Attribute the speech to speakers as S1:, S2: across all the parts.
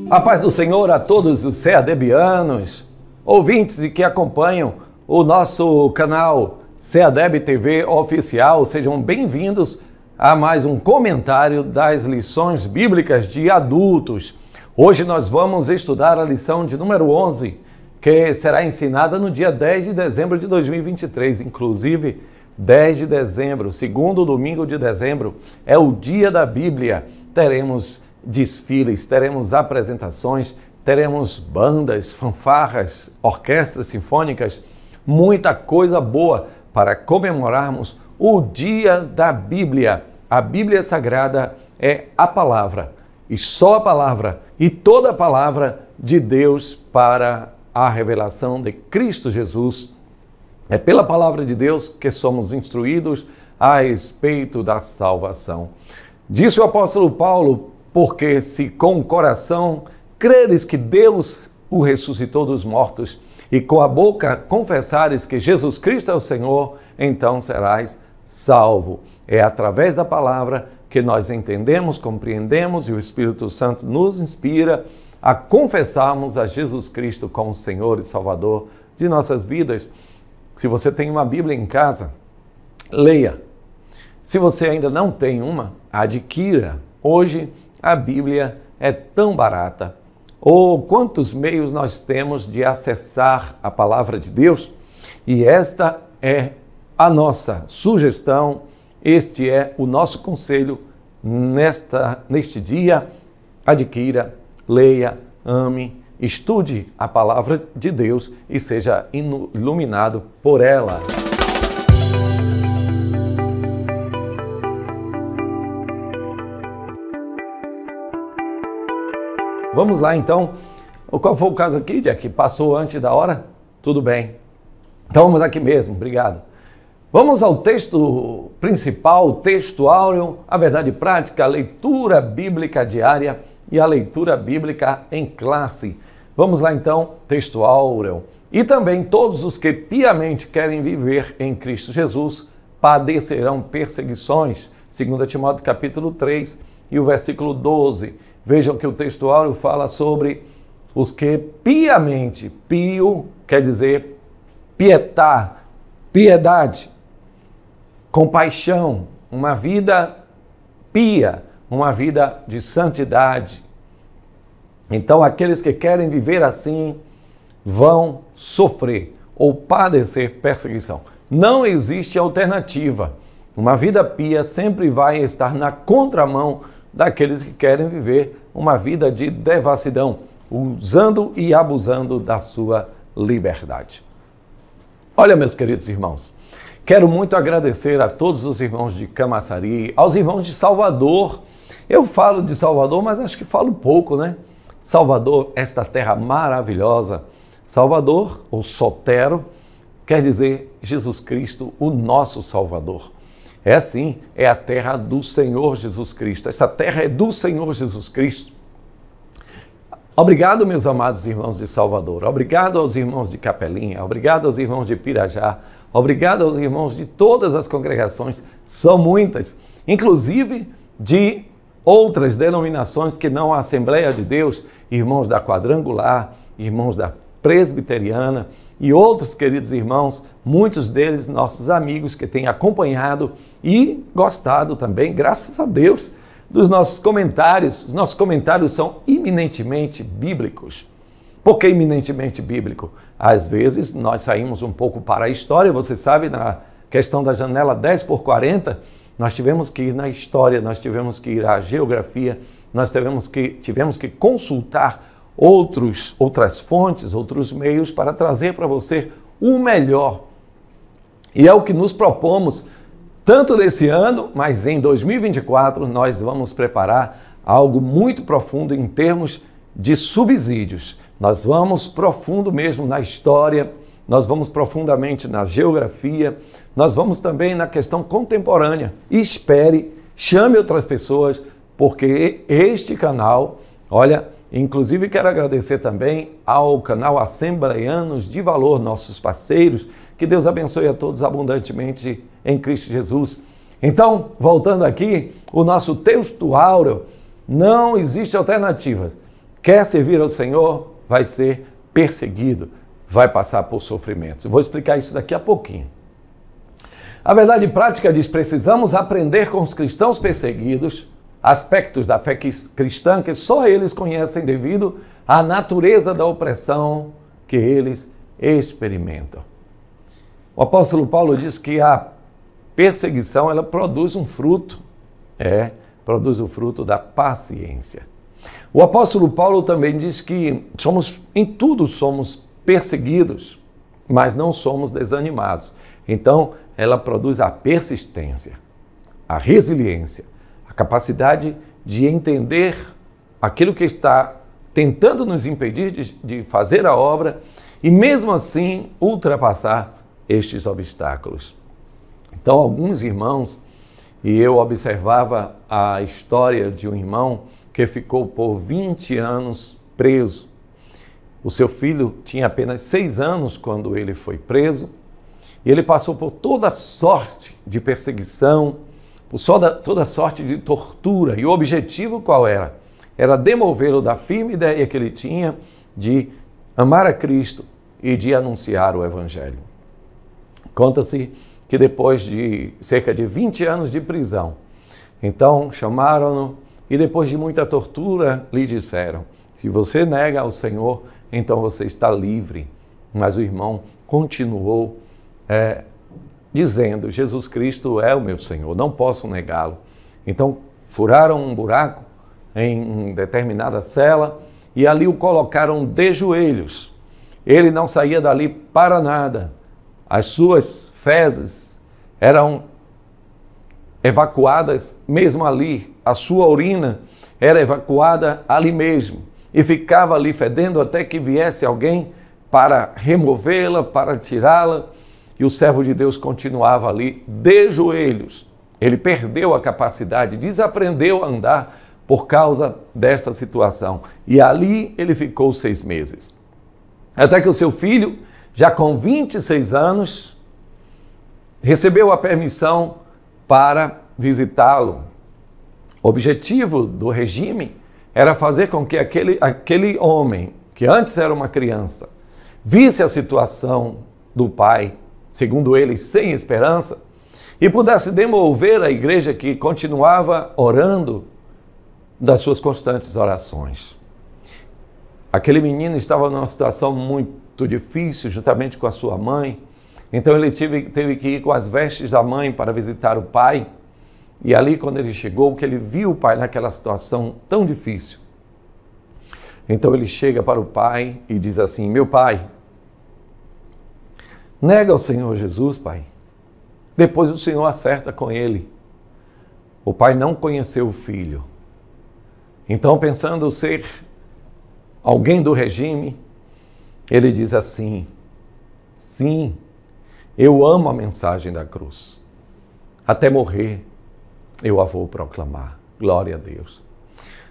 S1: A paz do Senhor a todos os ceadebianos, ouvintes e que acompanham o nosso canal Ceadeb TV Oficial. Sejam bem-vindos a mais um comentário das lições bíblicas de adultos. Hoje nós vamos estudar a lição de número 11, que será ensinada no dia 10 de dezembro de 2023. Inclusive, 10 de dezembro, segundo domingo de dezembro, é o dia da Bíblia. Teremos desfiles, teremos apresentações, teremos bandas, fanfarras, orquestras sinfônicas, muita coisa boa para comemorarmos o dia da Bíblia. A Bíblia Sagrada é a palavra, e só a palavra, e toda a palavra de Deus para a revelação de Cristo Jesus. É pela palavra de Deus que somos instruídos a respeito da salvação. Disse o apóstolo Paulo: porque se com o coração creres que Deus o ressuscitou dos mortos e com a boca confessares que Jesus Cristo é o Senhor, então serás salvo. É através da palavra que nós entendemos, compreendemos e o Espírito Santo nos inspira a confessarmos a Jesus Cristo como Senhor e Salvador de nossas vidas. Se você tem uma Bíblia em casa, leia. Se você ainda não tem uma, adquira. Hoje a Bíblia é tão barata. Ou quantos meios nós temos de acessar a palavra de Deus? E esta é a nossa sugestão, este é o nosso conselho neste dia. Adquira, leia, ame, estude a palavra de Deus e seja iluminado por ela. Vamos lá, então. Qual foi o caso aqui, Jack? Passou antes da hora? Tudo bem. Então vamos aqui mesmo, obrigado. Vamos ao texto principal, o texto áureo, a verdade prática, a leitura bíblica diária e a leitura bíblica em classe. Vamos lá, então, texto áureo. E também todos os que piamente querem viver em Cristo Jesus padecerão perseguições. 2 Timóteo capítulo 3 e o versículo 12. Vejam que o texto áureo fala sobre os que piamente, pio quer dizer pietar, piedade, compaixão, uma vida pia, uma vida de santidade. Então, aqueles que querem viver assim vão sofrer ou padecer perseguição. Não existe alternativa. Uma vida pia sempre vai estar na contramão daqueles que querem viver uma vida de devassidão, usando e abusando da sua liberdade. Olha, meus queridos irmãos, quero muito agradecer a todos os irmãos de Camaçari, aos irmãos de Salvador. Eu falo de Salvador, mas acho que falo pouco, né? Salvador, esta terra maravilhosa. Salvador, ou Sotero, quer dizer Jesus Cristo, o nosso Salvador. É assim, é a terra do Senhor Jesus Cristo. Essa terra é do Senhor Jesus Cristo. Obrigado, meus amados irmãos de Salvador. Obrigado aos irmãos de Capelinha. Obrigado aos irmãos de Pirajá. Obrigado aos irmãos de todas as congregações. São muitas, inclusive de outras denominações que não a Assembleia de Deus, irmãos da Quadrangular, irmãos da Presbiteriana e outros queridos irmãos, muitos deles nossos amigos que têm acompanhado e gostado também, graças a Deus, dos nossos comentários. Os nossos comentários são eminentemente bíblicos. Por que eminentemente bíblico? Às vezes nós saímos um pouco para a história, você sabe, na questão da janela 10x40, nós tivemos que ir na história, nós tivemos que ir à geografia, nós tivemos que consultar outras fontes, outros meios para trazer para você o melhor. E é o que nos propomos, tanto desse ano, mas em 2024 nós vamos preparar algo muito profundo em termos de subsídios. Nós vamos profundo mesmo na história, nós vamos profundamente na geografia, nós vamos também na questão contemporânea. Espere, chame outras pessoas, porque este canal, olha, inclusive quero agradecer também ao canal Assembleianos de Valor, nossos parceiros, Que Deus abençoe a todos abundantemente em Cristo Jesus. Então, voltando aqui, o nosso texto áureo, não existe alternativa. Quer servir ao Senhor, vai ser perseguido, vai passar por sofrimentos. Eu vou explicar isso daqui a pouquinho. A verdade prática diz: precisamos aprender com os cristãos perseguidos aspectos da fé cristã que só eles conhecem devido à natureza da opressão que eles experimentam. O apóstolo Paulo diz que a perseguição, ela produz um fruto, produz o fruto da paciência. O apóstolo Paulo também diz que em tudo somos perseguidos, mas não somos desanimados. Então, ela produz a persistência, a resiliência, a capacidade de entender aquilo que está tentando nos impedir de fazer a obra e, mesmo assim, ultrapassar estes obstáculos. Então, alguns irmãos, e eu observava a história de um irmão que ficou por 20 anos preso. O seu filho tinha apenas 6 anos quando ele foi preso, e ele passou por toda sorte de perseguição, por toda sorte de tortura. E o objetivo qual era? Era demovê-lo da firme ideia que ele tinha de amar a Cristo e de anunciar o Evangelho. Conta-se que depois de cerca de 20 anos de prisão, então chamaram-no e depois de muita tortura lhe disseram: se você nega ao Senhor, então você está livre. Mas o irmão continuou dizendo: Jesus Cristo é o meu Senhor, não posso negá-lo. Então furaram um buraco em determinada cela e ali o colocaram de joelhos. Ele não saía dali para nada. As suas fezes eram evacuadas mesmo ali, a sua urina era evacuada ali mesmo e ficava ali fedendo até que viesse alguém para removê-la, para tirá-la, e o servo de Deus continuava ali de joelhos. Ele perdeu a capacidade, desaprendeu a andar por causa desta situação, e ali ele ficou 6 meses. Até que o seu filho, já com 26 anos, recebeu a permissão para visitá-lo. O objetivo do regime era fazer com que aquele homem, que antes era uma criança, visse a situação do pai, segundo eles, sem esperança, e pudesse demover a igreja que continuava orando das suas constantes orações. Aquele menino estava numa situação muito difícil, juntamente com a sua mãe. Então ele teve que ir com as vestes da mãe para visitar o pai. E ali, quando ele chegou, que ele viu o pai naquela situação tão difícil. Então ele chega para o pai e diz assim: meu pai, nega o Senhor Jesus, pai. Depois o Senhor acerta com ele. O pai não conheceu o filho. Então, pensando ser alguém do regime, ele diz assim: sim, eu amo a mensagem da cruz. Até morrer, eu a vou proclamar. Glória a Deus.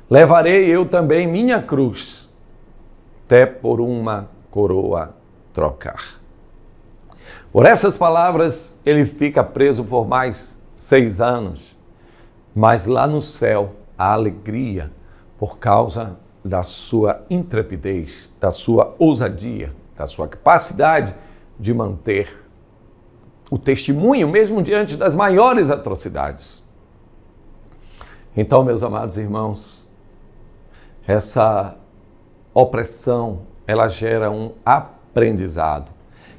S1: Levarei eu também minha cruz, até por uma coroa trocar. Por essas palavras, ele fica preso por mais 6 anos. Mas lá no céu, a alegria por causa da sua intrepidez, da sua ousadia, da sua capacidade de manter o testemunho, mesmo diante das maiores atrocidades. Então, meus amados irmãos, essa opressão, ela gera um aprendizado,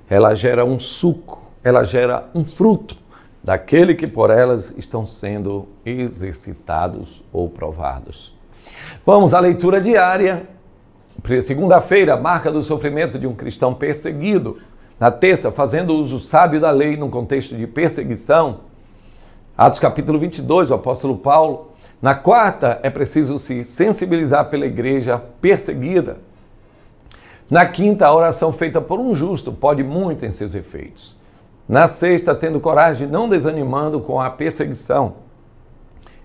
S1: ela gera um suco, ela gera um fruto daquele que por elas estão sendo exercitados ou provados. Vamos à leitura diária. Segunda-feira, marca do sofrimento de um cristão perseguido. Na terça, fazendo uso sábio da lei no contexto de perseguição. Atos capítulo 22, o apóstolo Paulo. Na quarta, é preciso se sensibilizar pela igreja perseguida. Na quinta, a oração feita por um justo pode muito em seus efeitos. Na sexta, tendo coragem, não desanimando com a perseguição.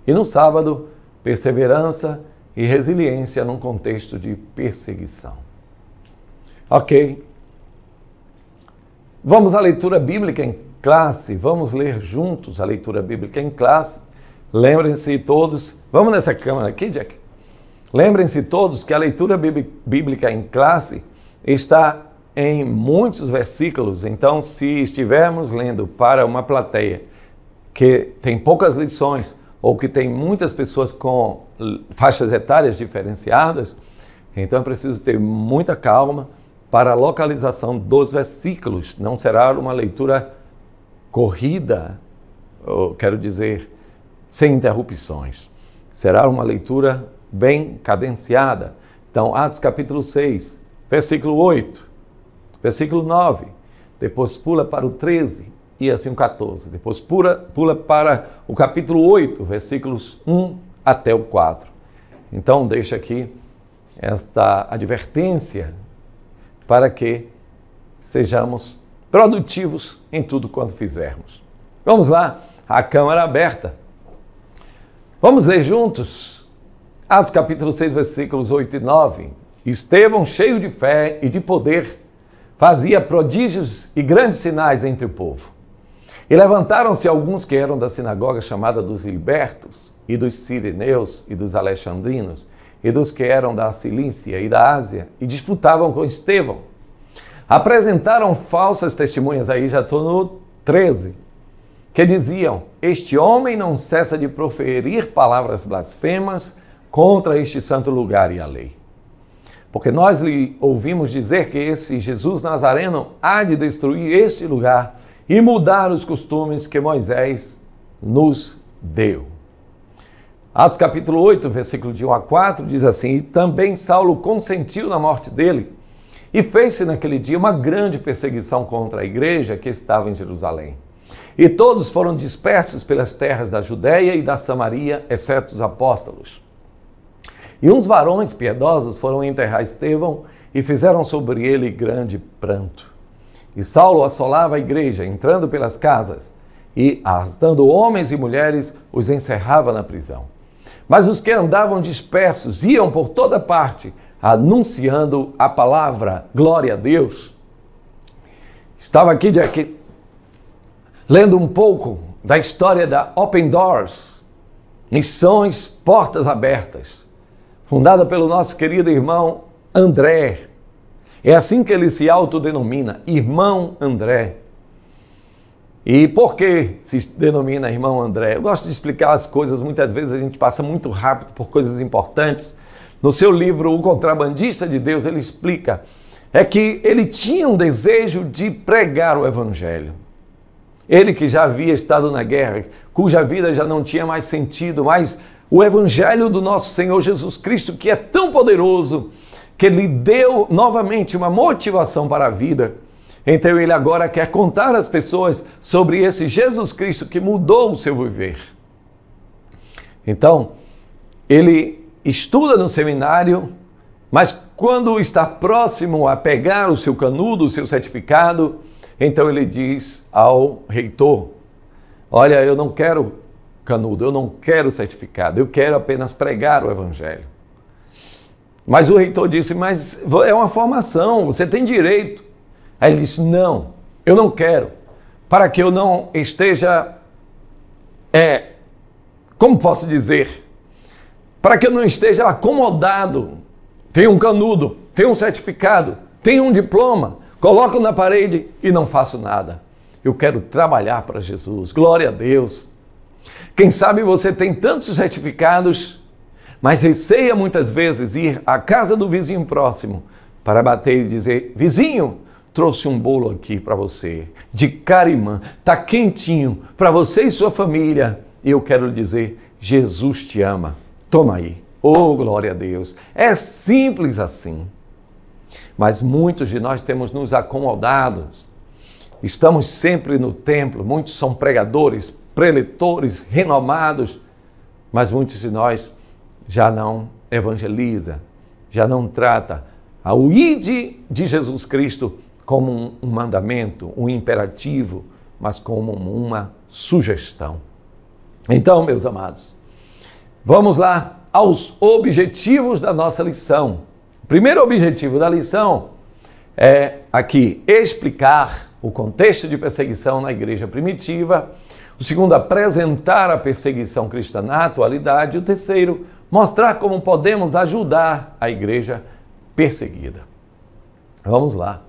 S1: E no sábado, perseverança e resiliência num contexto de perseguição. Ok. Vamos à leitura bíblica em classe, vamos ler juntos a leitura bíblica em classe. Lembrem-se todos, vamos nessa câmera aqui, Jack? Lembrem-se todos que a leitura bíblica em classe está em muitos versículos, então se estivermos lendo para uma plateia que tem poucas lições ou que tem muitas pessoas com faixas etárias diferenciadas, então é preciso ter muita calma para a localização dos versículos. Não será uma leitura corrida, eu quero dizer, sem interrupções. Será uma leitura bem cadenciada. Então, Atos capítulo 6, versículo 8, versículo 9, depois pula para o 13 e assim o 14. Depois pula para o capítulo 8, versículos 1 até o 4. Então, deixa aqui esta advertência para que sejamos produtivos em tudo quanto fizermos. Vamos lá, a câmara aberta. Vamos ler juntos Atos capítulo 6, versículos 8 e 9. Estevão, cheio de fé e de poder, fazia prodígios e grandes sinais entre o povo. E levantaram-se alguns que eram da sinagoga chamada dos libertos, e dos sirineus, e dos alexandrinos, e dos que eram da Cilícia e da Ásia, e disputavam com Estevão. Apresentaram falsas testemunhas, aí já estou no 13, que diziam: este homem não cessa de proferir palavras blasfemas contra este santo lugar e a lei. Porque nós lhe ouvimos dizer que esse Jesus Nazareno há de destruir este lugar e mudar os costumes que Moisés nos deu. Atos capítulo 8, versículo de 1 a 4, diz assim: e também Saulo consentiu na morte dele, e fez-se naquele dia uma grande perseguição contra a igreja que estava em Jerusalém. E todos foram dispersos pelas terras da Judéia e da Samaria, exceto os apóstolos. E uns varões piedosos foram enterrar Estevão e fizeram sobre ele grande pranto. E Saulo assolava a igreja, entrando pelas casas, e, arrastando homens e mulheres, os encerrava na prisão. Mas os que andavam dispersos iam por toda parte, anunciando a palavra. Glória a Deus. Estava aqui, Jack, lendo um pouco da história da Open Doors, Missões Portas Abertas, fundada pelo nosso querido irmão André. É assim que ele se autodenomina, Irmão André. E por que se denomina Irmão André? Eu gosto de explicar as coisas, muitas vezes a gente passa muito rápido por coisas importantes. No seu livro O Contrabandista de Deus, ele explica que ele tinha um desejo de pregar o Evangelho. Ele que já havia estado na guerra, cuja vida já não tinha mais sentido, mas o Evangelho do nosso Senhor Jesus Cristo, que é tão poderoso, que lhe deu novamente uma motivação para a vida. Então ele agora quer contar às pessoas sobre esse Jesus Cristo que mudou o seu viver. Então, ele estuda no seminário, mas quando está próximo a pegar o seu canudo, o seu certificado, então ele diz ao reitor: olha, eu não quero canudo, eu não quero certificado, eu quero apenas pregar o Evangelho. Mas o reitor disse: mas é uma formação, você tem direito. Aí ele disse: não, eu não quero, para que eu não esteja, como posso dizer, para que eu não esteja acomodado. Tenho um canudo, tenho um certificado, tenho um diploma, coloco na parede e não faço nada. Eu quero trabalhar para Jesus, glória a Deus. Quem sabe você tem tantos certificados, mas receia muitas vezes ir à casa do vizinho próximo para bater e dizer: vizinho, trouxe um bolo aqui para você, de carimã, tá quentinho, para você e sua família. E eu quero lhe dizer: Jesus te ama, toma aí. Oh, glória a Deus. É simples assim. Mas muitos de nós temos nos acomodado. Estamos sempre no templo, muitos são pregadores, preletores, renomados, mas muitos de nós já não evangeliza, já não trata o ide de Jesus Cristo como um mandamento, um imperativo, mas como uma sugestão. Então, meus amados, vamos lá aos objetivos da nossa lição. O primeiro objetivo da lição é aqui explicar o contexto de perseguição na igreja primitiva. O segundo, apresentar a perseguição cristã na atualidade. E o terceiro, mostrar como podemos ajudar a igreja perseguida. Vamos lá.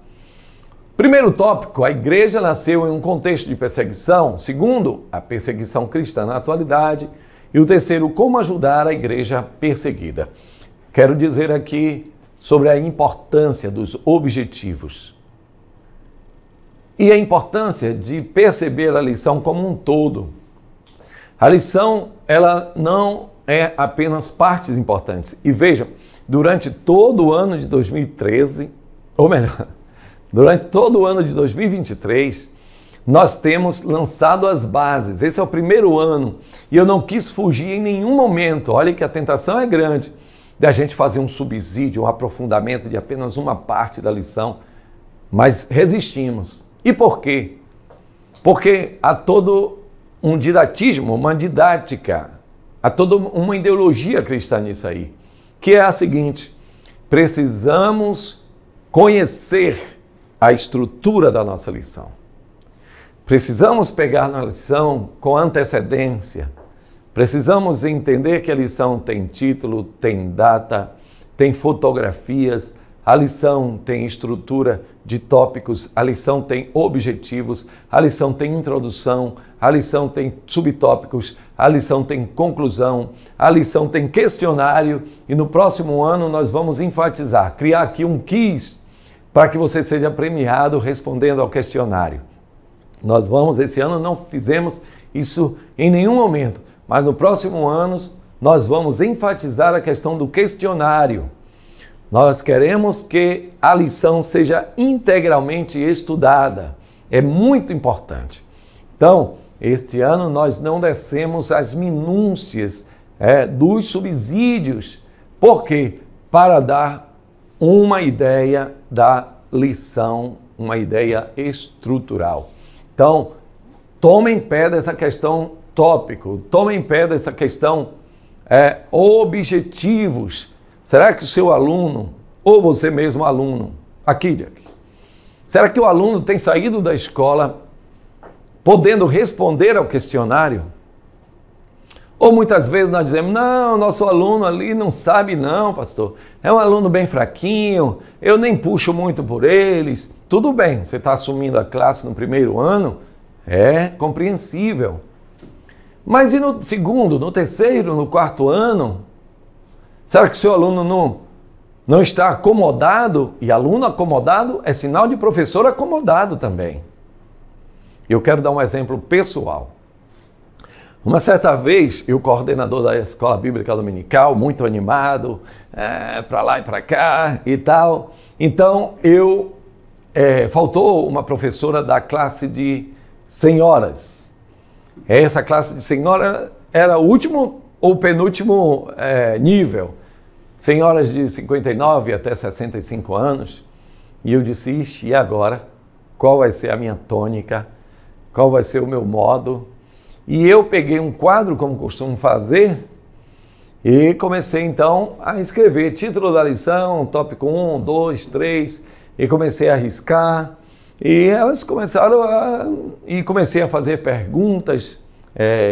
S1: Primeiro tópico, a igreja nasceu em um contexto de perseguição. Segundo, a perseguição cristã na atualidade. E o terceiro, como ajudar a igreja perseguida. Quero dizer aqui sobre a importância dos objetivos e a importância de perceber a lição como um todo. A lição, ela não é apenas partes importantes. E vejam, durante todo o ano de 2013, ou melhor, durante todo o ano de 2023, nós temos lançado as bases. Esse é o primeiro ano e eu não quis fugir em nenhum momento. Olha que a tentação é grande da gente fazer um subsídio, um aprofundamento de apenas uma parte da lição, mas resistimos. E por quê? Porque há todo um didatismo, uma didática, há toda uma ideologia cristã nisso aí, que é a seguinte: precisamos conhecer a estrutura da nossa lição. Precisamos pegar na lição com antecedência. Precisamos entender que a lição tem título, tem data, tem fotografias, a lição tem estrutura de tópicos, a lição tem objetivos, a lição tem introdução, a lição tem subtópicos, a lição tem conclusão, a lição tem questionário e no próximo ano nós vamos enfatizar, criar aqui um quiz para que você seja premiado respondendo ao questionário. Esse ano não fizemos isso em nenhum momento, mas no próximo ano nós vamos enfatizar a questão do questionário. Nós queremos que a lição seja integralmente estudada. É muito importante. Então, este ano nós não descemos as minúcias dos subsídios. Por quê? Para dar uma ideia da lição, uma ideia estrutural. Então, tomem pé dessa questão tópico, tomem pé dessa questão objetivos. Será que o seu aluno, ou você mesmo aluno, aqui, será que o aluno tem saído da escola podendo responder ao questionário? Ou muitas vezes nós dizemos, não, nosso aluno ali não sabe não, pastor. É um aluno bem fraquinho, eu nem puxo muito por eles. Tudo bem, você está assumindo a classe no primeiro ano, é compreensível. Mas e no segundo, no terceiro, no quarto ano? Será que o seu aluno não está acomodado? E aluno acomodado é sinal de professor acomodado também. Eu quero dar um exemplo pessoal. Uma certa vez, eu, coordenador da Escola Bíblica Dominical, muito animado, para lá e para cá e tal. Então, faltou uma professora da classe de senhoras. Essa classe de senhora era o último ou penúltimo nível. Senhoras de 59 até 65 anos. E eu disse, ixi, e agora? Qual vai ser a minha tônica? Qual vai ser o meu modo? E eu peguei um quadro, como costumo fazer, e comecei então a escrever título da lição, tópico 1, 2, 3, e comecei a riscar, e elas começaram e comecei a fazer perguntas.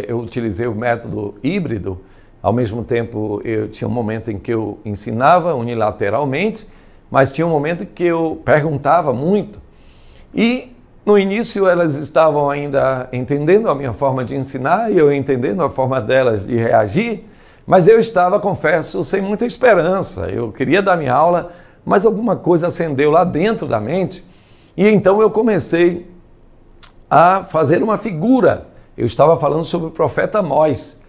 S1: Eu utilizei o método híbrido, ao mesmo tempo eu tinha um momento em que eu ensinava unilateralmente, mas tinha um momento que eu perguntava muito, e no início elas estavam ainda entendendo a minha forma de ensinar e eu entendendo a forma delas de reagir, mas eu estava, confesso, sem muita esperança. Eu queria dar minha aula, mas alguma coisa acendeu lá dentro da mente e então eu comecei a fazer uma figura. Eu estava falando sobre o profeta Amós.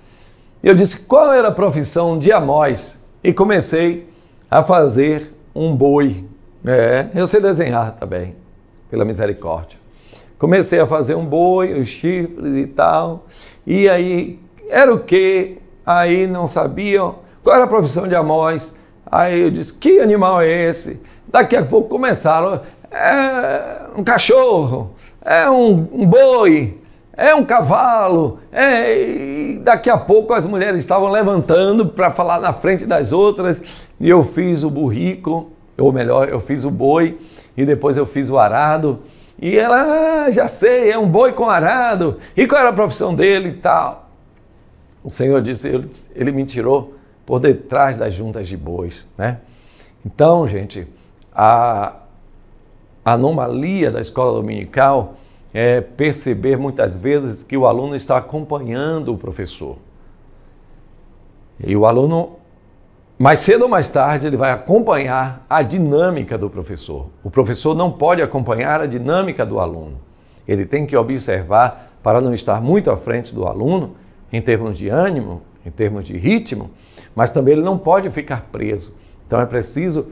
S1: Eu disse, qual era a profissão de Amós? E comecei a fazer um boi. Eu sei desenhar também, pela misericórdia. Comecei a fazer um boi, os chifres e tal, e aí era o quê? Aí não sabiam qual era a profissão de Amós. Aí eu disse, que animal é esse? Daqui a pouco começaram, um cachorro, um boi, um cavalo, e daqui a pouco as mulheres estavam levantando para falar na frente das outras, e eu fiz o burrico, ou melhor, eu fiz o boi, e depois eu fiz o arado. E ela, já sei, é um boi com arado. E qual era a profissão dele e tal? O Senhor disse, ele me tirou por detrás das juntas de bois, né? Então, gente, a anomalia da escola dominical é perceber muitas vezes que o aluno está acompanhando o professor. E o aluno, mais cedo ou mais tarde, ele vai acompanhar a dinâmica do professor. O professor não pode acompanhar a dinâmica do aluno. Ele tem que observar para não estar muito à frente do aluno, em termos de ânimo, em termos de ritmo, mas também ele não pode ficar preso. Então é preciso,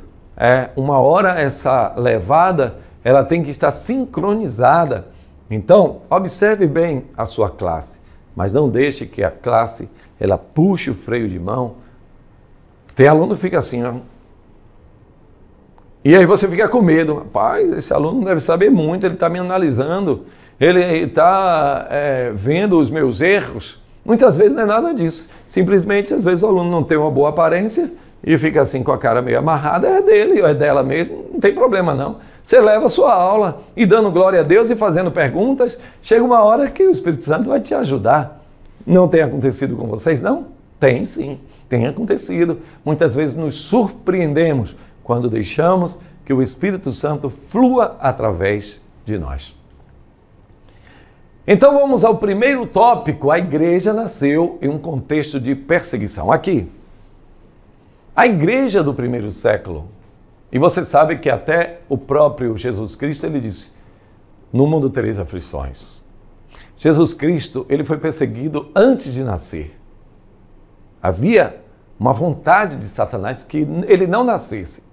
S1: uma hora essa levada, ela tem que estar sincronizada. Então, observe bem a sua classe, mas não deixe que a classe, ela puxe o freio de mão. Tem aluno que fica assim, ó. E aí você fica com medo. Rapaz, esse aluno não deve saber muito, ele está me analisando, ele está vendo os meus erros. Muitas vezes não é nada disso. Simplesmente, às vezes, o aluno não tem uma boa aparência e fica assim com a cara meio amarrada, é dele ou é dela mesmo, não tem problema não. Você leva a sua aula e dando glória a Deus e fazendo perguntas, chega uma hora que o Espírito Santo vai te ajudar. Não tem acontecido com vocês, não? Tem sim, tem acontecido. Muitas vezes nos surpreendemos quando deixamos que o Espírito Santo flua através de nós. Então vamos ao primeiro tópico. A igreja nasceu em um contexto de perseguição. Aqui, a igreja do primeiro século, e você sabe que até o próprio Jesus Cristo, ele disse, no mundo tereis aflições. Jesus Cristo, ele foi perseguido antes de nascer. Havia uma vontade de Satanás que ele não nascesse.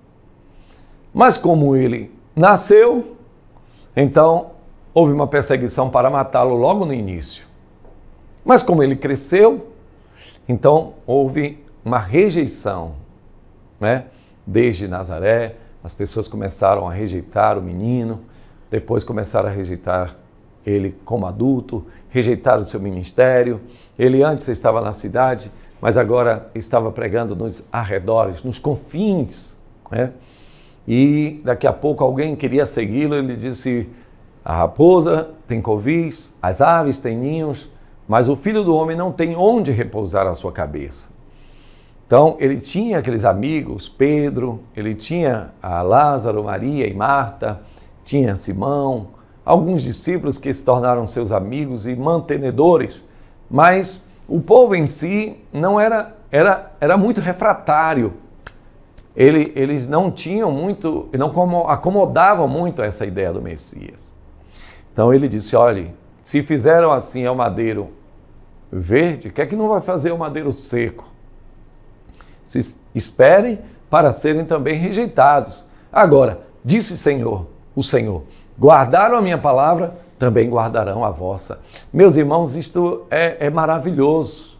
S1: Mas como ele nasceu, então houve uma perseguição para matá-lo logo no início. Mas como ele cresceu, então houve uma rejeição, né? Desde Nazaré, as pessoas começaram a rejeitar o menino, depois começaram a rejeitar ele como adulto, rejeitaram o seu ministério. Ele antes estava na cidade, mas agora estava pregando nos arredores, nos confins, né? E daqui a pouco alguém queria segui-lo, ele disse, a raposa tem covis, as aves têm ninhos, mas o Filho do Homem não tem onde repousar a sua cabeça. Então, ele tinha aqueles amigos, Pedro, ele tinha a Lázaro, Maria e Marta, tinha Simão, alguns discípulos que se tornaram seus amigos e mantenedores, mas o povo em si não era muito refratário. Eles não tinham muito, não acomodavam muito essa ideia do Messias. Então ele disse, olhe, se fizeram assim ao madeiro verde, o que é que não vai fazer ao madeiro seco? Se esperem para serem também rejeitados. Agora, disse o Senhor, guardaram a minha palavra, também guardarão a vossa. Meus irmãos, isto é maravilhoso.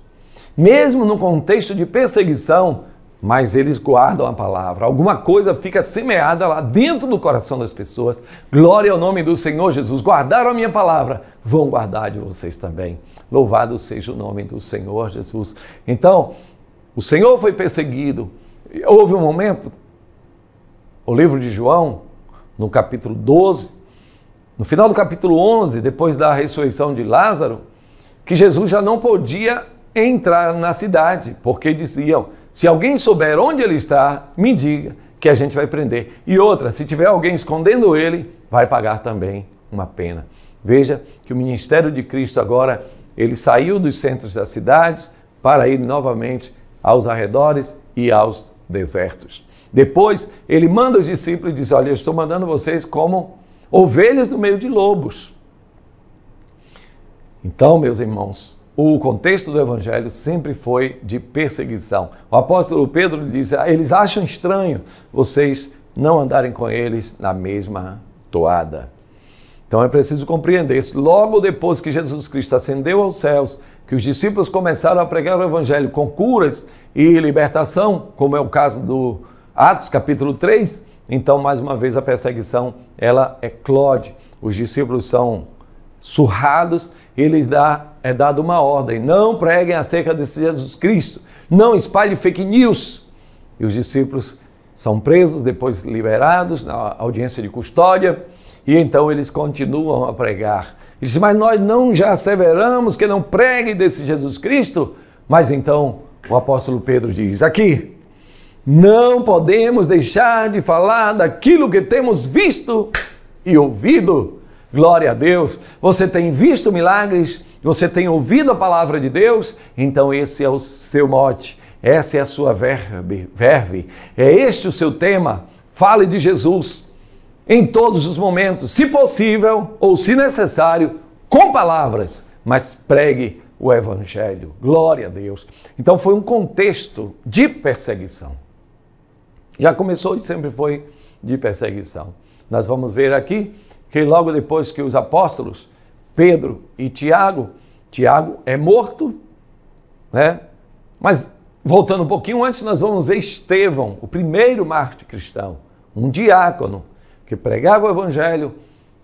S1: Mesmo no contexto de perseguição, mas eles guardam a palavra. Alguma coisa fica semeada lá dentro do coração das pessoas. Glória ao nome do Senhor Jesus. Guardaram a minha palavra, vão guardar de vocês também. Louvado seja o nome do Senhor Jesus. Então, o Senhor foi perseguido. Houve um momento, o livro de João, no capítulo 12, no final do capítulo 11, depois da ressurreição de Lázaro, que Jesus já não podia entrar na cidade, porque diziam, se alguém souber onde ele está, me diga que a gente vai prender. E outra, se tiver alguém escondendo ele, vai pagar também uma pena. Veja que o ministério de Cristo agora, ele saiu dos centros das cidades para ir novamente aos arredores e aos desertos. Depois, ele manda os discípulos e diz, olha, eu estou mandando vocês como ovelhas no meio de lobos. Então, meus irmãos, o contexto do evangelho sempre foi de perseguição. O apóstolo Pedro diz, eles acham estranho vocês não andarem com eles na mesma toada. Então é preciso compreender isso. Logo depois que Jesus Cristo ascendeu aos céus, que os discípulos começaram a pregar o evangelho com curas e libertação, como é o caso do Atos capítulo 3, então mais uma vez a perseguição ela eclode. Os discípulos são surrados, é dado uma ordem, não preguem acerca de Jesus Cristo, não espalhem fake news. E os discípulos são presos, depois liberados na audiência de custódia, E então eles continuam a pregar. Eles dizem, mas nós não já asseveramos que não pregue desse Jesus Cristo? Mas então o apóstolo Pedro diz, aqui, não podemos deixar de falar daquilo que temos visto e ouvido. Glória a Deus. Você tem visto milagres? Você tem ouvido a palavra de Deus? Então esse é o seu mote. Essa é a sua verve. É este o seu tema. Fale de Jesus em todos os momentos, se possível ou se necessário, com palavras, mas pregue o Evangelho. Glória a Deus. Então foi um contexto de perseguição. Já começou e sempre foi de perseguição. Nós vamos ver aqui que logo depois que os apóstolos, Pedro e Tiago é morto, né? Mas voltando um pouquinho antes, nós vamos ver Estevão, o primeiro mártir cristão, um diácono que pregava o Evangelho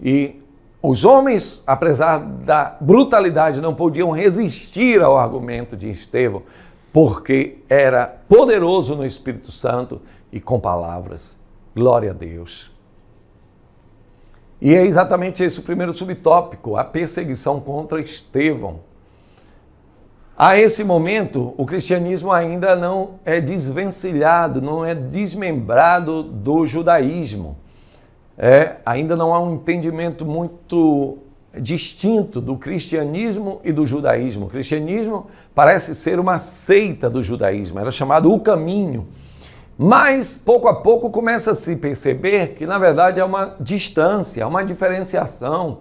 S1: e os homens, apesar da brutalidade, não podiam resistir ao argumento de Estevão, porque era poderoso no Espírito Santo e com palavras. Glória a Deus. E é exatamente esse o primeiro subtópico, a perseguição contra Estevão. A esse momento, o cristianismo ainda não é desvencilhado, não é desmembrado do judaísmo. Ainda não há um entendimento muito distinto do cristianismo e do judaísmo. O cristianismo parece ser uma seita do judaísmo, era chamado o caminho. Mas, pouco a pouco, começa a se perceber que, na verdade, é uma distância, uma diferenciação.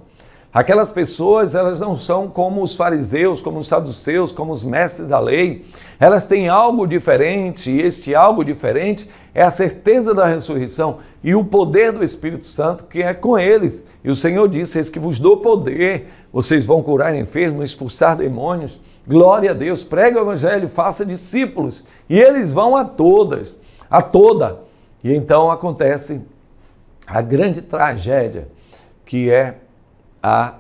S1: Aquelas pessoas, elas não são como os fariseus, como os saduceus, como os mestres da lei. Elas têm algo diferente, e este algo diferente é a certeza da ressurreição e o poder do Espírito Santo que é com eles. E o Senhor disse, eis que vos dou poder, vocês vão curar enfermos, expulsar demônios. Glória a Deus, pregue o Evangelho, faça discípulos. E eles vão a toda. E então acontece a grande tragédia, que é a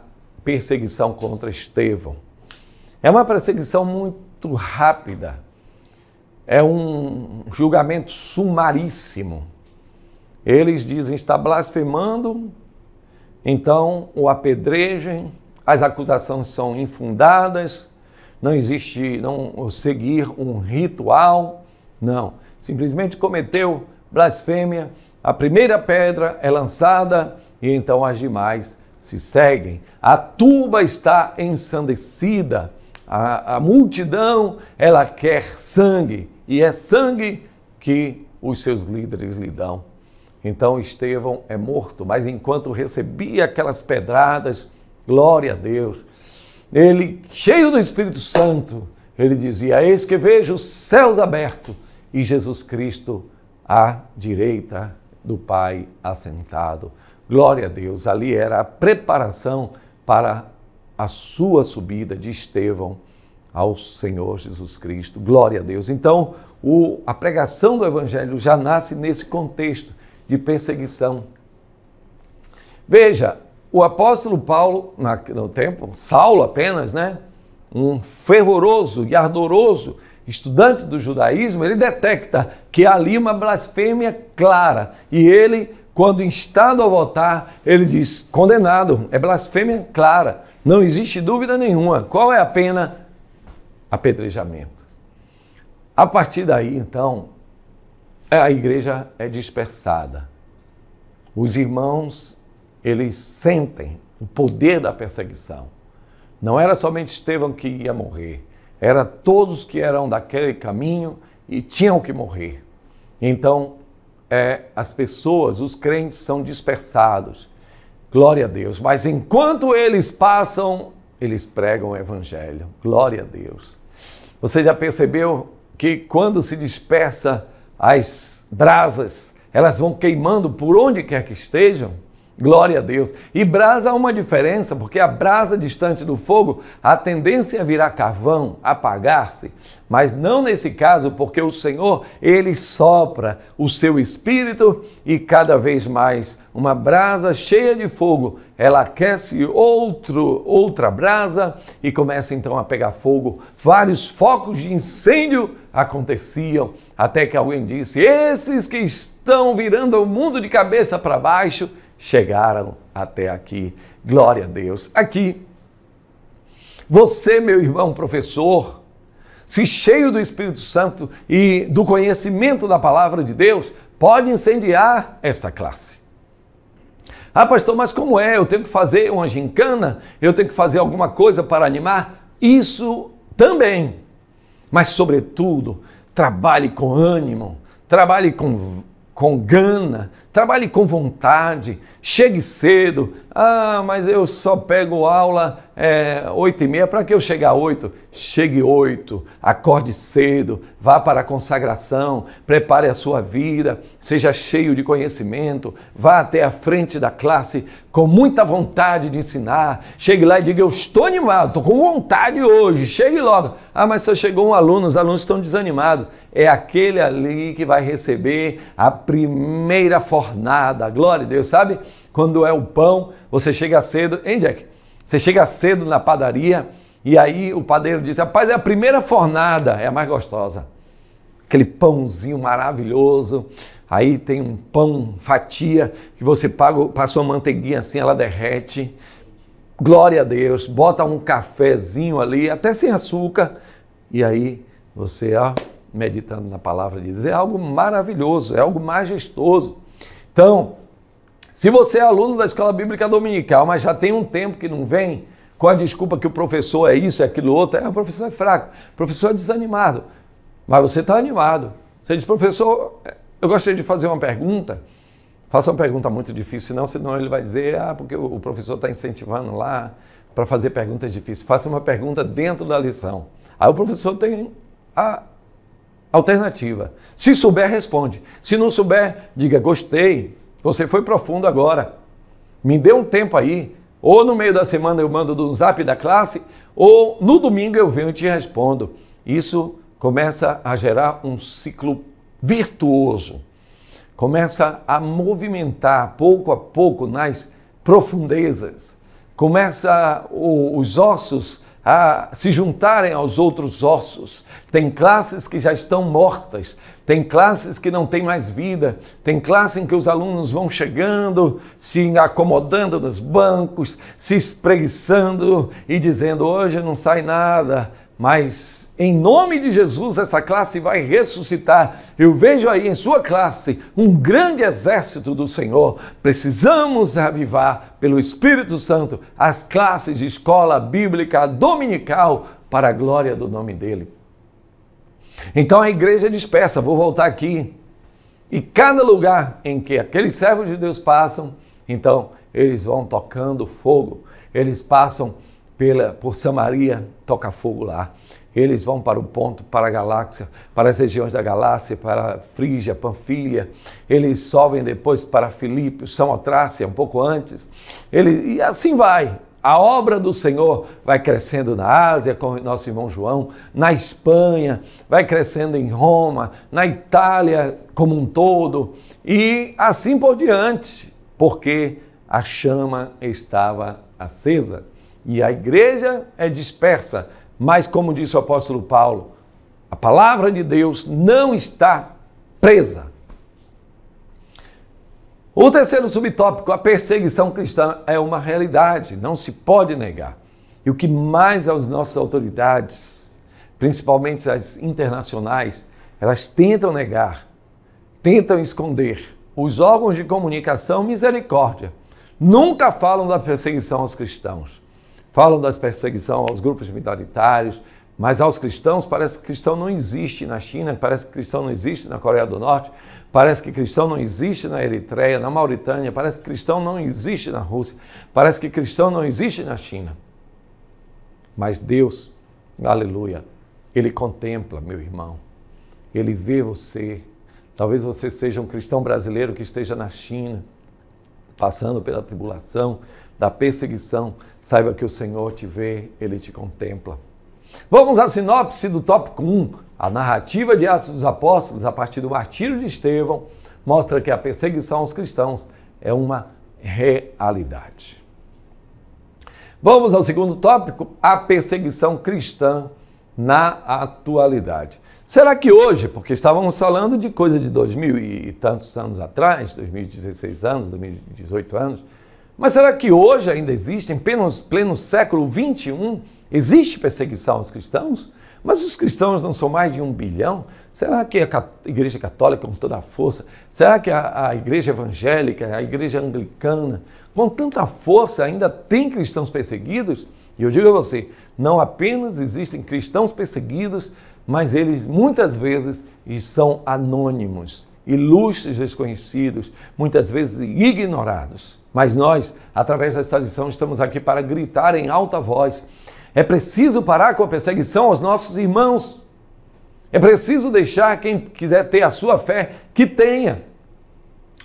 S1: perseguição contra Estevão. É uma perseguição muito rápida, é um julgamento sumaríssimo. Eles dizem, está blasfemando, então o apedrejem, as acusações são infundadas, não existe seguir um ritual, não. Simplesmente cometeu blasfêmia, a primeira pedra é lançada e então as demais se seguem. A turba está ensandecida, a multidão, ela quer sangue, e é sangue que os seus líderes lhe dão. Então Estevão é morto, mas enquanto recebia aquelas pedradas, glória a Deus, ele, cheio do Espírito Santo, ele dizia, eis que vejo os céus abertos e Jesus Cristo à direita do Pai assentado. Glória a Deus, ali era a preparação para a sua subida de Estevão ao Senhor Jesus Cristo. Glória a Deus. Então, a pregação do Evangelho já nasce nesse contexto de perseguição. Veja, o apóstolo Paulo, no tempo, Saulo apenas, né? Um fervoroso e ardoroso estudante do judaísmo, ele detecta que há ali uma blasfêmia clara. E ele, quando instado a votar, ele diz, condenado, é blasfêmia clara, não existe dúvida nenhuma. Qual é a pena? Apedrejamento. A partir daí, então, a igreja é dispersada. Os irmãos, eles sentem o poder da perseguição. Não era somente Estevão que ia morrer, era todos que eram daquele caminho e tinham que morrer. Então, as pessoas, os crentes são dispersados. Glória a Deus. Mas enquanto eles passam, eles pregam o Evangelho. Glória a Deus. Você já percebeu que quando se dispersa as brasas, elas vão queimando por onde quer que estejam? Glória a Deus. E brasa há uma diferença, porque a brasa distante do fogo, a tendência é virar carvão, apagar-se. Mas não nesse caso, porque o Senhor, Ele sopra o seu Espírito e cada vez mais uma brasa cheia de fogo, ela aquece outra brasa e começa então a pegar fogo. Vários focos de incêndio aconteciam, até que alguém disse, esses que estão virando o mundo de cabeça para baixo, chegaram até aqui. Glória a Deus. Aqui, você, meu irmão professor, se cheio do Espírito Santo e do conhecimento da palavra de Deus, pode incendiar essa classe. Ah, pastor, mas como é? Eu tenho que fazer uma gincana? Eu tenho que fazer alguma coisa para animar? Isso também. Mas, sobretudo, trabalhe com ânimo, trabalhe com gana, trabalhe com vontade, chegue cedo. Ah, mas eu só pego aula 8h30, para que eu chegar às 8? Chegue 8, acorde cedo, vá para a consagração, prepare a sua vida, seja cheio de conhecimento, vá até a frente da classe com muita vontade de ensinar. Chegue lá e diga, eu estou animado, estou com vontade hoje, chegue logo. Ah, mas só chegou um aluno, os alunos estão desanimados. É aquele ali que vai receber a primeira fornada. Glória a Deus, sabe? Quando é o pão, você chega cedo, hein, Jack? Você chega cedo na padaria e aí o padeiro diz, rapaz, é a primeira fornada, é a mais gostosa. Aquele pãozinho maravilhoso, aí tem um pão fatia que você passa uma manteiguinha assim, ela derrete. Glória a Deus, bota um cafezinho ali, até sem açúcar, e aí você, meditando na palavra de Deus, é algo maravilhoso, é algo majestoso. Então, se você é aluno da Escola Bíblica Dominical, mas já tem um tempo que não vem, com a desculpa que o professor é isso, é aquilo outro, o professor é fraco, o professor é desanimado, mas você está animado. Você diz, professor, eu gostaria de fazer uma pergunta. Faça uma pergunta muito difícil, senão ele vai dizer, porque o professor está incentivando lá para fazer perguntas difíceis. Faça uma pergunta dentro da lição. Aí o professor tem a alternativa. Se souber, responde. Se não souber, diga, gostei, você foi profundo agora. Me dê um tempo aí. Ou no meio da semana eu mando no zap da classe, ou no domingo eu venho e te respondo. Isso começa a gerar um ciclo virtuoso. Começa a movimentar pouco a pouco nas profundezas. Começa os ossos a se juntarem aos outros ossos. Tem classes que já estão mortas, tem classes que não têm mais vida, tem classe em que os alunos vão chegando, se acomodando nos bancos, se espreguiçando e dizendo, hoje não sai nada, mas em nome de Jesus essa classe vai ressuscitar. Eu vejo aí em sua classe um grande exército do Senhor. Precisamos avivar pelo Espírito Santo as classes de escola bíblica dominical para a glória do nome dele. Então a igreja é dispersa, vou voltar aqui. E cada lugar em que aqueles servos de Deus passam, então eles vão tocando fogo. Eles passam por Samaria, toca fogo lá. Eles vão para o ponto, para a galáxia, para as regiões da galáxia, para Frígia, Panfilha. Eles sobem depois para Filipos, Samotrácia, um pouco antes. E assim vai. A obra do Senhor vai crescendo na Ásia, com o nosso irmão João, na Espanha, vai crescendo em Roma, na Itália como um todo, e assim por diante, porque a chama estava acesa. E a igreja é dispersa, mas como disse o apóstolo Paulo, a palavra de Deus não está presa. O terceiro subtópico, a perseguição cristã é uma realidade, não se pode negar. E o que mais as nossas autoridades, principalmente as internacionais, elas tentam negar, tentam esconder. Os órgãos de comunicação, misericórdia, nunca falam da perseguição aos cristãos. Falam das perseguição aos grupos minoritários, mas aos cristãos, parece que cristão não existe na China, parece que cristão não existe na Coreia do Norte, parece que cristão não existe na Eritreia, na Mauritânia, parece que cristão não existe na Rússia, parece que cristão não existe na China. Mas Deus, aleluia, Ele contempla, meu irmão, Ele vê você. Talvez você seja um cristão brasileiro que esteja na China, passando pela tribulação, da perseguição, saiba que o Senhor te vê, Ele te contempla. Vamos à sinopse do tópico 1. A narrativa de Atos dos Apóstolos, a partir do martírio de Estevão, mostra que a perseguição aos cristãos é uma realidade. Vamos ao segundo tópico, a perseguição cristã na atualidade. Será que hoje, porque estávamos falando de coisa de 2000 e tantos anos atrás, 2016 anos, 2018 anos, mas será que hoje ainda existe, em pleno século XXI, existe perseguição aos cristãos? Mas os cristãos não são mais de 1 bilhão? Será que a Igreja Católica, com toda a força, será que a Igreja Evangélica, a Igreja Anglicana, com tanta força ainda tem cristãos perseguidos? E eu digo a você, não apenas existem cristãos perseguidos, mas eles muitas vezes são anônimos, ilustres desconhecidos, muitas vezes ignorados. Mas nós, através desta lição, estamos aqui para gritar em alta voz. É preciso parar com a perseguição aos nossos irmãos. É preciso deixar quem quiser ter a sua fé, que tenha.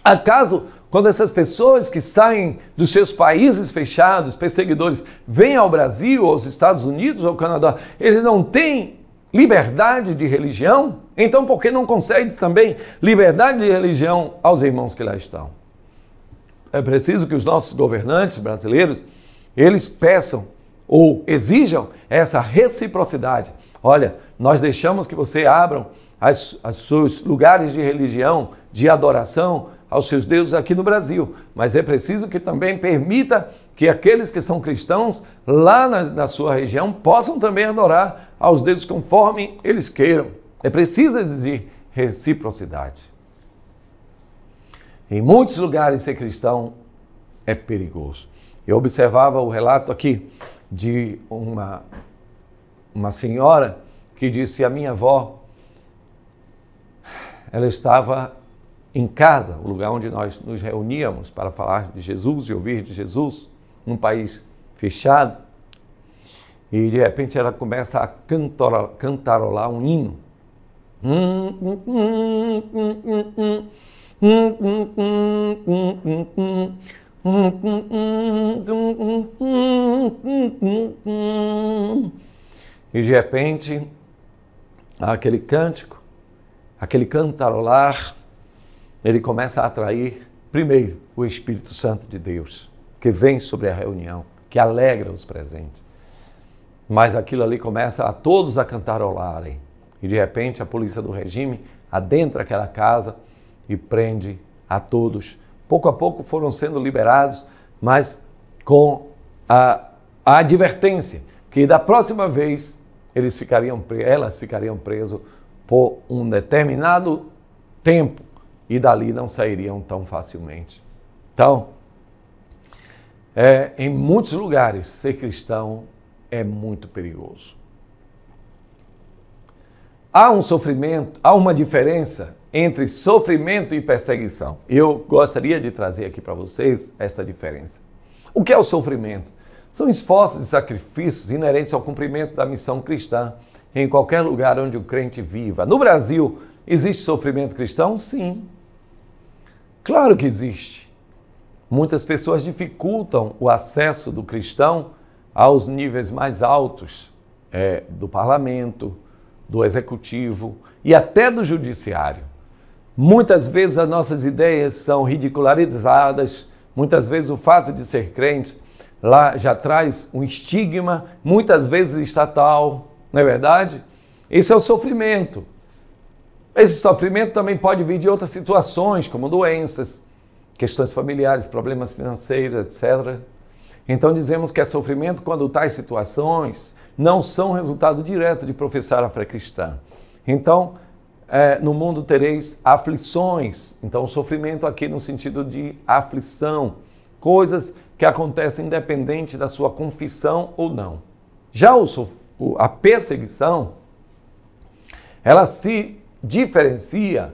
S1: Acaso, quando essas pessoas que saem dos seus países fechados, perseguidores, vêm ao Brasil, aos Estados Unidos, ao Canadá, eles não têm liberdade de religião? Então, por que não concede também liberdade de religião aos irmãos que lá estão? É preciso que os nossos governantes brasileiros, eles peçam ou exijam essa reciprocidade. Olha, nós deixamos que você abram os seus lugares de religião, de adoração aos seus deuses aqui no Brasil, mas é preciso que também permita que aqueles que são cristãos lá na sua região possam também adorar aos deuses conforme eles queiram. É preciso exigir reciprocidade. Em muitos lugares ser cristão é perigoso. Eu observava o relato aqui de uma senhora que disse: a minha avó, ela estava em casa, o lugar onde nós nos reuníamos para falar de Jesus e ouvir de Jesus, num país fechado, e de repente ela começa a cantarolar um hino. E de repente, aquele cântico, aquele cantarolar, ele começa a atrair, primeiro, o Espírito Santo de Deus, que vem sobre a reunião, que alegra os presentes. Mas aquilo ali começa a todos a cantarolarem. E de repente a polícia do regime adentra aquela casa e prende a todos. Pouco a pouco foram sendo liberados, mas com a advertência que da próxima vez elas ficariam presos por um determinado tempo e dali não sairiam tão facilmente. Então, em muitos lugares, ser cristão é muito perigoso. Há um sofrimento, há uma diferença entre sofrimento e perseguição. Eu gostaria de trazer aqui para vocês esta diferença. O que é o sofrimento? São esforços e sacrifícios inerentes ao cumprimento da missão cristã em qualquer lugar onde o crente viva. No Brasil, existe sofrimento cristão? Sim. Claro que existe. Muitas pessoas dificultam o acesso do cristão aos níveis mais altos do parlamento, do executivo e até do judiciário. Muitas vezes as nossas ideias são ridicularizadas, muitas vezes o fato de ser crente lá já traz um estigma, muitas vezes estatal, não é verdade? Esse é o sofrimento. Esse sofrimento também pode vir de outras situações, como doenças, questões familiares, problemas financeiros, etc. Então dizemos que é sofrimento quando tais situações não são resultado direto de professar a fé cristã. Então, no mundo tereis aflições. Então, o sofrimento aqui no sentido de aflição, coisas que acontecem independente da sua confissão ou não. Já a perseguição, ela se diferencia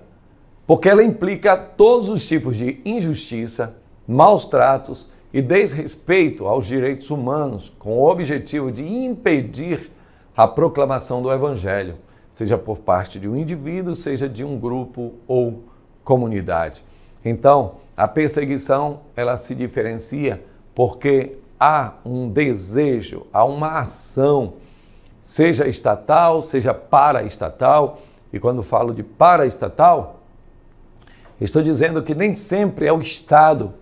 S1: porque ela implica todos os tipos de injustiça, maus tratos e desrespeito aos direitos humanos, com o objetivo de impedir a proclamação do Evangelho, seja por parte de um indivíduo, seja de um grupo ou comunidade. Então, a perseguição, ela se diferencia porque há um desejo, há uma ação, seja estatal, seja paraestatal, e quando falo de paraestatal, estou dizendo que nem sempre é o Estado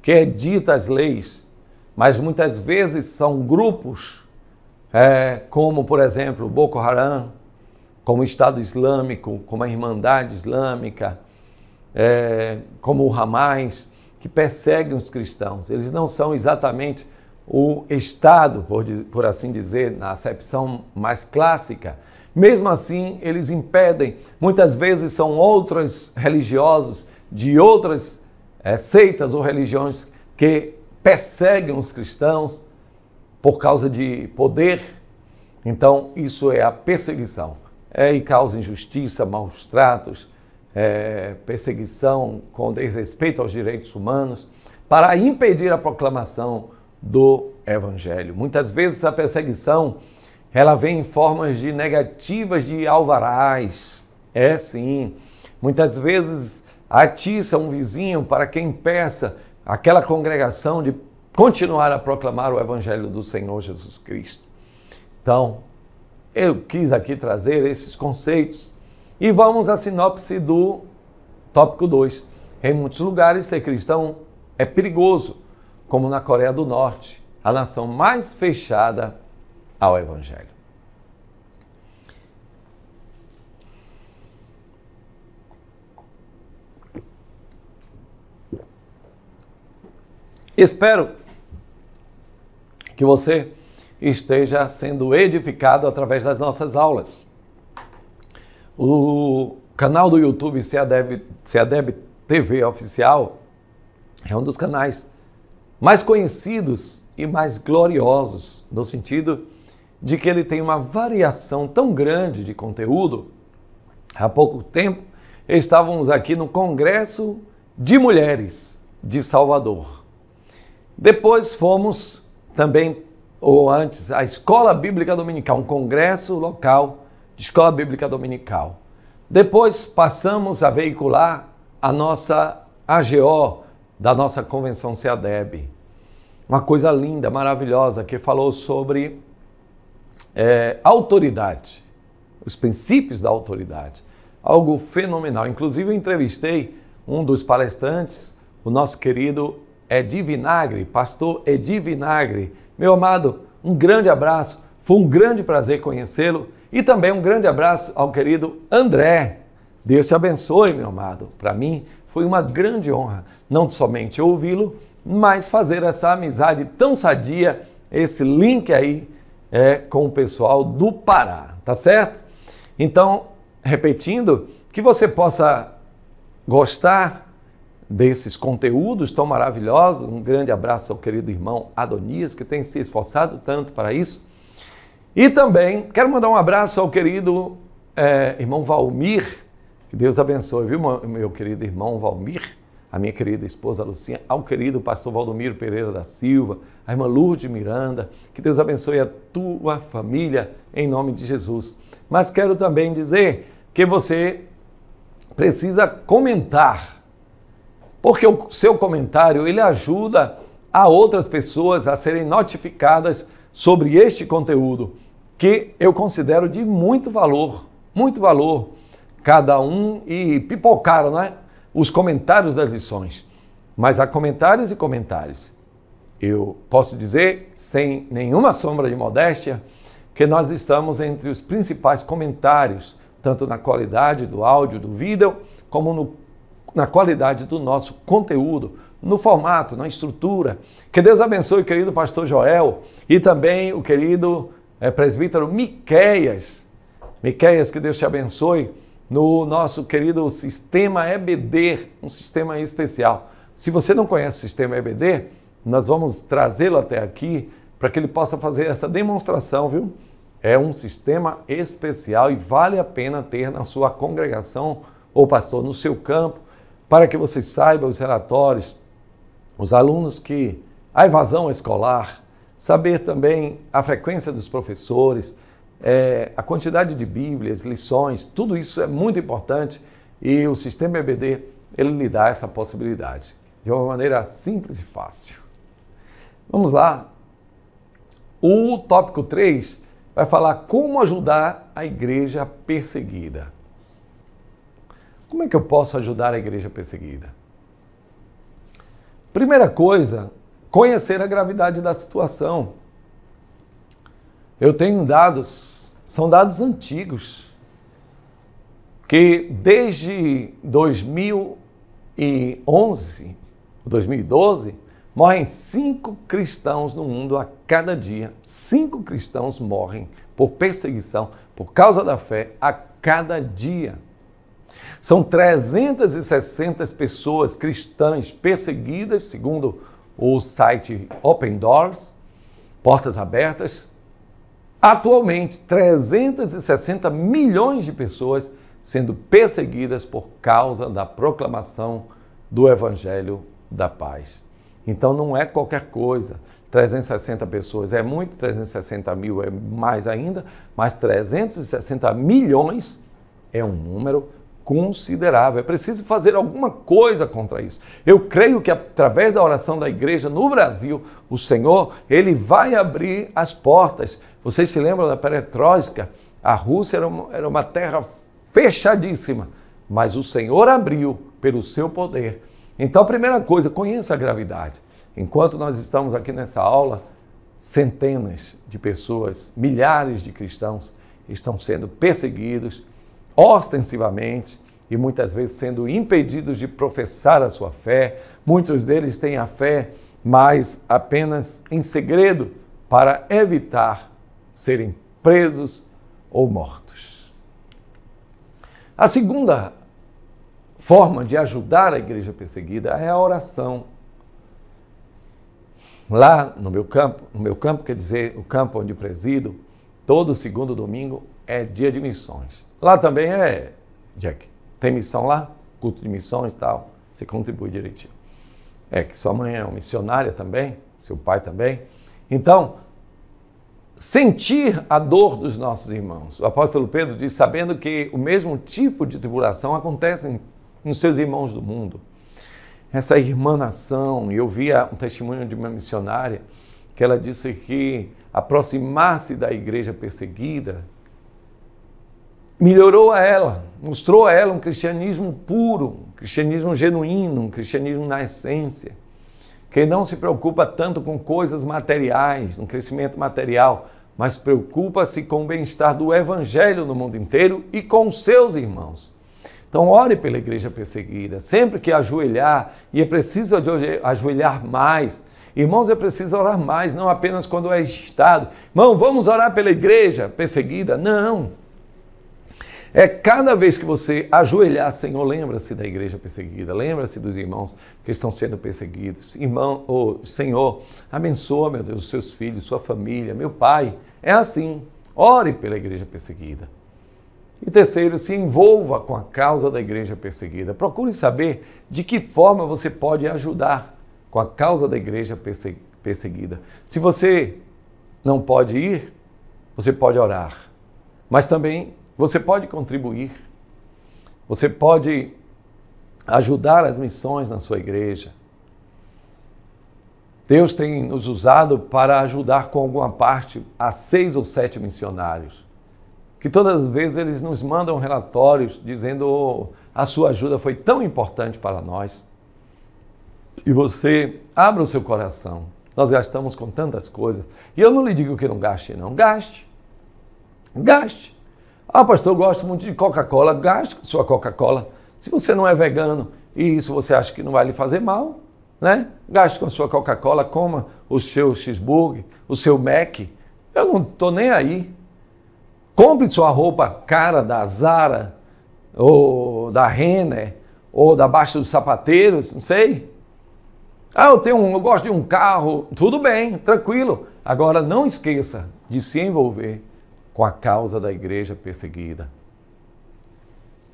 S1: que edita as leis, mas muitas vezes são grupos como, por exemplo, Boko Haram, como o Estado Islâmico, como a Irmandade Islâmica, como o Hamas, que perseguem os cristãos. Eles não são exatamente o Estado, por assim dizer, na acepção mais clássica. Mesmo assim, eles impedem, muitas vezes são outros religiosos de outras seitas ou religiões que perseguem os cristãos por causa de poder. Então, isso é a perseguição. E causa injustiça, maus tratos, perseguição com desrespeito aos direitos humanos, para impedir a proclamação do Evangelho. Muitas vezes a perseguição ela vem em formas de negativas de alvarás. Sim. Muitas vezes atiça um vizinho para que impeça aquela congregação de continuar a proclamar o Evangelho do Senhor Jesus Cristo. Então, eu quis aqui trazer esses conceitos e vamos à sinopse do tópico 2. Em muitos lugares, ser cristão é perigoso, como na Coreia do Norte, a nação mais fechada ao Evangelho. Espero que você esteja sendo edificado através das nossas aulas. O canal do YouTube CEADEB TV Oficial é um dos canais mais conhecidos e mais gloriosos, no sentido de que ele tem uma variação tão grande de conteúdo. Há pouco tempo estávamos aqui no Congresso de Mulheres de Salvador. Depois fomos também, ou antes, à Escola Bíblica Dominical, um congresso local de Escola Bíblica Dominical. Depois passamos a veicular a nossa AGO, da nossa Convenção CEADEB. Uma coisa linda, maravilhosa, que falou sobre autoridade, os princípios da autoridade. Algo fenomenal. Inclusive eu entrevistei um dos palestrantes, o nosso querido Edi Vinagre, pastor Edi Vinagre. Meu amado, um grande abraço, foi um grande prazer conhecê-lo e também um grande abraço ao querido André. Deus te abençoe, meu amado. Para mim foi uma grande honra, não somente ouvi-lo, mas fazer essa amizade tão sadia, esse link aí com o pessoal do Pará, tá certo? Então, repetindo, que você possa gostar desses conteúdos tão maravilhosos. Um grande abraço ao querido irmão Adonias, que tem se esforçado tanto para isso. E também quero mandar um abraço ao querido irmão Valmir, que Deus abençoe, viu, meu querido irmão Valmir, a minha querida esposa Lucinha, ao querido pastor Valdomiro Pereira da Silva, a irmã Lourdes Miranda, que Deus abençoe a tua família, em nome de Jesus. Mas quero também dizer que você precisa comentar, porque o seu comentário ele ajuda a outras pessoas a serem notificadas sobre este conteúdo, que eu considero de muito valor, cada um, e pipocaram, né, os comentários das lições. Mas há comentários e comentários. Eu posso dizer, sem nenhuma sombra de modéstia, que nós estamos entre os principais comentários, tanto na qualidade do áudio, do vídeo, como na qualidade do nosso conteúdo, no formato, na estrutura. Que Deus abençoe o querido pastor Joel e também o querido presbítero Miqueias. Miqueias, que Deus te abençoe no nosso querido sistema EBD, um sistema especial. Se você não conhece o sistema EBD, nós vamos trazê-lo até aqui para que ele possa fazer essa demonstração, viu? É um sistema especial e vale a pena ter na sua congregação ou pastor, no seu campo, para que você saiba os relatórios, os alunos a evasão escolar, saber também a frequência dos professores, a quantidade de bíblias, lições, tudo isso é muito importante e o sistema EBD, ele lhe dá essa possibilidade de uma maneira simples e fácil. Vamos lá. O tópico 3 vai falar como ajudar a igreja perseguida. Como é que eu posso ajudar a igreja perseguida? Primeira coisa, conhecer a gravidade da situação. Eu tenho dados, são dados antigos, que desde 2011, 2012, morrem 5 cristãos no mundo a cada dia. 5 cristãos morrem por perseguição, por causa da fé, a cada dia. São 360 pessoas cristãs perseguidas, segundo o site Open Doors, Portas Abertas. Atualmente, 360 milhões de pessoas sendo perseguidas por causa da proclamação do Evangelho da Paz. Então não é qualquer coisa. 360 pessoas é muito, 360 mil é mais ainda, mas 360 milhões é um número considerável. É preciso fazer alguma coisa contra isso. Eu creio que através da oração da igreja no Brasil, o Senhor, Ele vai abrir as portas. Vocês se lembram da peretróika? A Rússia era uma terra fechadíssima, mas o Senhor abriu pelo seu poder. Então, primeira coisa, conheça a gravidade. Enquanto nós estamos aqui nessa aula, centenas de pessoas, milhares de cristãos estão sendo perseguidos ostensivamente e muitas vezes sendo impedidos de professar a sua fé. Muitos deles têm a fé, mas apenas em segredo para evitar serem presos ou mortos. A segunda forma de ajudar a igreja perseguida é a oração. Lá no meu campo quer dizer o campo onde presido, todo segundo domingo é dia de missões. Lá também Jack, tem missão lá? Culto de missões e tal, você contribui direitinho. Que sua mãe é uma missionária também, seu pai também. Então, sentir a dor dos nossos irmãos. O apóstolo Pedro diz, sabendo que o mesmo tipo de tribulação acontece nos seus irmãos do mundo. Essa irmanação, eu via um testemunho de uma missionária que ela disse que aproximar-se da igreja perseguida melhorou a ela, mostrou a ela um cristianismo puro, um cristianismo genuíno, um cristianismo na essência, que não se preocupa tanto com coisas materiais, um crescimento material, mas preocupa-se com o bem-estar do evangelho no mundo inteiro e com os seus irmãos. Então, ore pela igreja perseguida. Sempre que ajoelhar, e é preciso ajoelhar mais. Irmãos, é preciso orar mais, não apenas quando é estado. Irmão, vamos orar pela igreja perseguida? Não. É cada vez que você ajoelhar, Senhor, lembra-se da igreja perseguida, lembra-se dos irmãos que estão sendo perseguidos. Senhor, abençoa, meu Deus, os seus filhos, sua família, meu Pai. É assim, ore pela igreja perseguida. E terceiro, se envolva com a causa da igreja perseguida. Procure saber de que forma você pode ajudar com a causa da igreja perseguida. Se você não pode ir, você pode orar. Mas também você pode contribuir. Você pode ajudar as missões na sua igreja. Deus tem nos usado para ajudar com alguma parte a 6 ou 7 missionários. Que todas as vezes eles nos mandam relatórios dizendo a sua ajuda foi tão importante para nós. E você abra o seu coração. Nós gastamos com tantas coisas. E eu não lhe digo que não gaste, não. Gaste. Gaste. Ah, pastor, eu gosto muito de Coca-Cola. Gaste com sua Coca-Cola. Se você não é vegano e isso você acha que não vai lhe fazer mal, né? Gaste com a sua Coca-Cola, coma o seu cheeseburger, o seu Mac. Eu não estou nem aí. Compre sua roupa cara da Zara, ou da Renner, ou da Baixa dos Sapateiros, não sei. Ah, eu gosto de um carro. Tudo bem, tranquilo. Agora não esqueça de se envolver com a causa da igreja perseguida.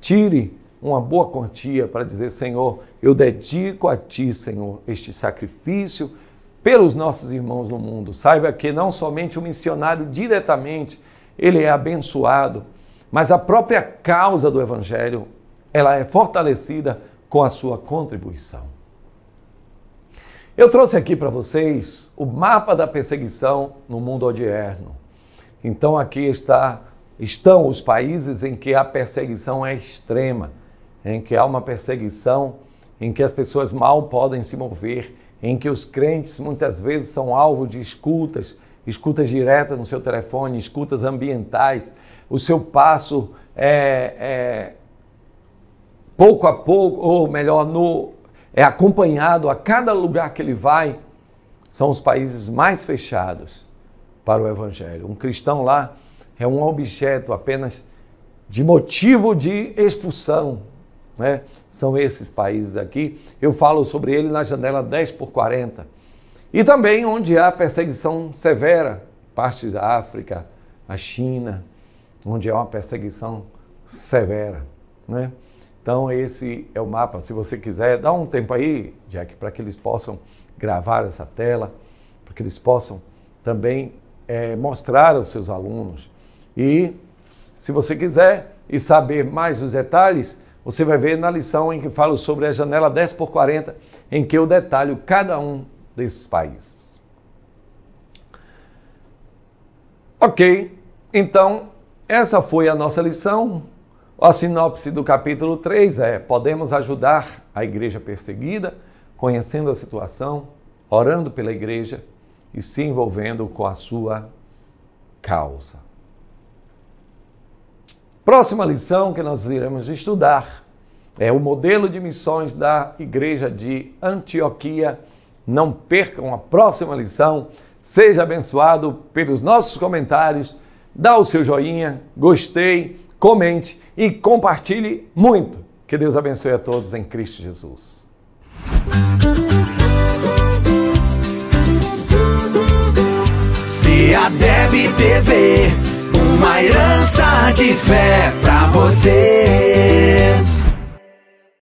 S1: Tire uma boa quantia para dizer, Senhor, eu dedico a Ti, Senhor, este sacrifício pelos nossos irmãos no mundo. Saiba que não somente o missionário diretamente ele é abençoado, mas a própria causa do Evangelho, ela é fortalecida com a sua contribuição. Eu trouxe aqui para vocês o mapa da perseguição no mundo odierno. Então aqui estão os países em que a perseguição é extrema, em que há uma perseguição, em que as pessoas mal podem se mover, em que os crentes muitas vezes são alvo de escutas escutas diretas no seu telefone, escutas ambientais, o seu passo pouco a pouco, ou melhor, é acompanhado a cada lugar que ele vai. São os países mais fechados para o Evangelho. Um cristão lá é um objeto apenas de motivo de expulsão, né? São esses países aqui. Eu falo sobre ele na janela 10x40. E também onde há perseguição severa, partes da África, a China, onde há uma perseguição severa, né? Então esse é o mapa. Se você quiser, dá um tempo aí, Jack, para que eles possam gravar essa tela, para que eles possam também mostrar aos seus alunos. E se você quiser e saber mais os detalhes, você vai ver na lição em que falo sobre a janela 10x40, em que eu detalho cada um desses países. Ok, então essa foi a nossa lição. A sinopse do capítulo 3 podemos ajudar a igreja perseguida, conhecendo a situação, orando pela igreja e se envolvendo com a sua causa. Próxima lição que nós iremos estudar é o modelo de missões da igreja de Antioquia. Não percam a próxima lição. Seja abençoado pelos nossos comentários. Dá o seu joinha, gostei, comente e compartilhe muito. Que Deus abençoe a todos em Cristo Jesus.
S2: CEADEB TV, uma herança de fé pra você.